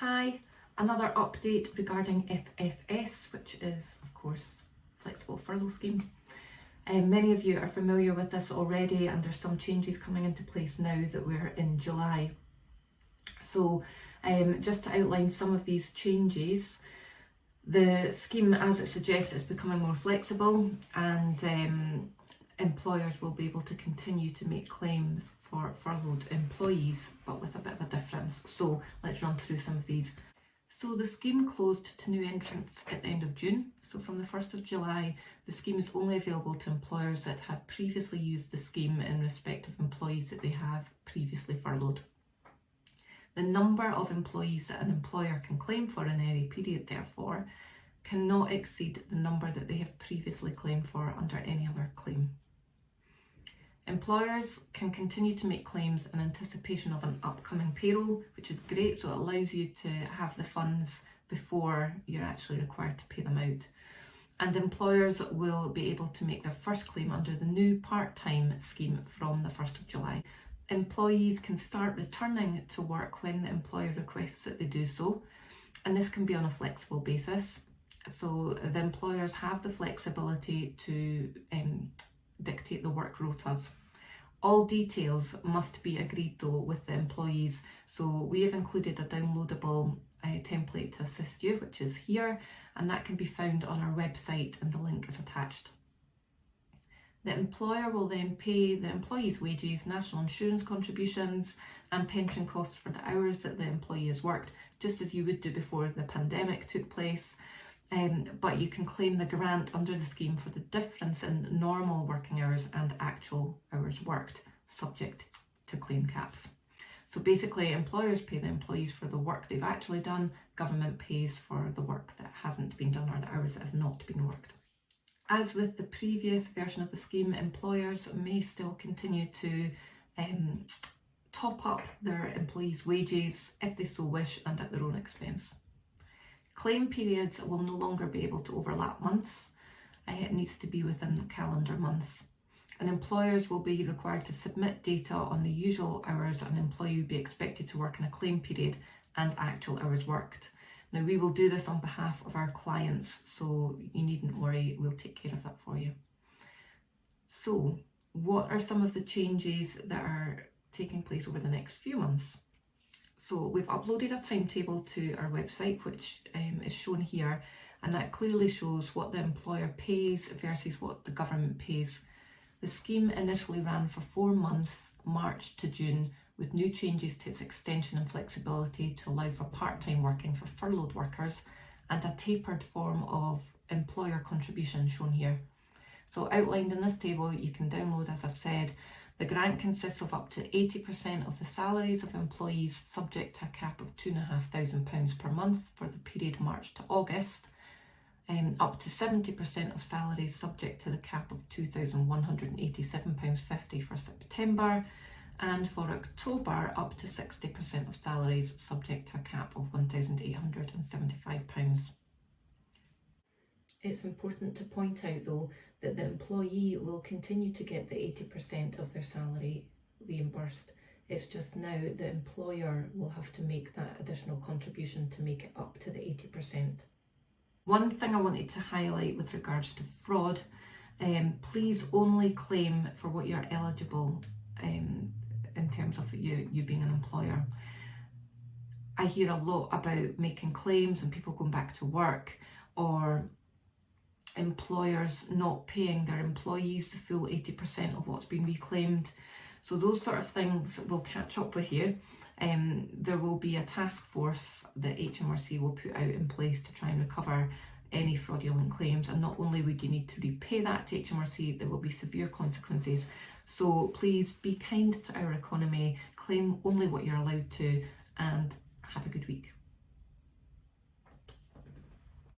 Hi, another update regarding FFS, which is of course Flexible Furlough Scheme. Many of you are familiar with this already, and there's some changes coming into place now that we're in July. So just to outline some of these changes, the scheme, as it suggests, is becoming more flexible, and employers will be able to continue to make claims for furloughed employees, but with a bit of a difference. So let's run through some of these. So the scheme closed to new entrants at the end of June. So from the 1st of July, the scheme is only available to employers that have previously used the scheme in respect of employees that they have previously furloughed. The number of employees that an employer can claim for in any period, therefore, cannot exceed the number that they have previously claimed for under any other claim. Employers can continue to make claims in anticipation of an upcoming payroll, which is great, so it allows you to have the funds before you're actually required to pay them out. And employers will be able to make their first claim under the new part-time scheme from the 1st of July. Employees can start returning to work when the employer requests that they do so, and this can be on a flexible basis. So the employers have the flexibility to dictate the work rotas. All details must be agreed though with the employees, so we have included a downloadable template to assist you, which is here, and that can be found on our website, and the link is attached. The employer will then pay the employee's wages, national insurance contributions and pension costs for the hours that the employee has worked, just as you would do before the pandemic took place. But you can claim the grant under the scheme for the difference in normal working hours and actual hours worked, subject to claim caps. So basically, employers pay the employees for the work they've actually done, government pays for the work that hasn't been done or the hours that have not been worked. As with the previous version of the scheme, employers may still continue to top up their employees' wages if they so wish and at their own expense. Claim periods will no longer be able to overlap months. It needs to be within calendar months. And employers will be required to submit data on the usual hours an employee would be expected to work in a claim period and actual hours worked. Now, we will do this on behalf of our clients, so you needn't worry, we'll take care of that for you. So, what are some of the changes that are taking place over the next few months? So we've uploaded a timetable to our website, which is shown here, and that clearly shows what the employer pays versus what the government pays. The scheme initially ran for 4 months, March to June, with new changes to its extension and flexibility to allow for part-time working for furloughed workers and a tapered form of employer contribution shown here. So outlined in this table, you can download, as I've said. The grant consists of up to 80% of the salaries of employees subject to a cap of £2,500 per month for the period March to August, up to 70% of salaries subject to the cap of £2,187.50 for September, and for October up to 60% of salaries subject to a cap of £1,875. It's important to point out though that the employee will continue to get the 80% of their salary reimbursed. It's just now the employer will have to make that additional contribution to make it up to the 80%. One thing I wanted to highlight with regards to fraud, please only claim for what you're eligible in terms of you being an employer. I hear a lot about making claims and people going back to work, or employers not paying their employees the full 80% of what's been reclaimed. So those sort of things will catch up with you. There will be a task force that HMRC will put out in place to try and recover any fraudulent claims, and not only would you need to repay that to HMRC, there will be severe consequences. So please be kind to our economy, claim only what you're allowed to, and have a good week.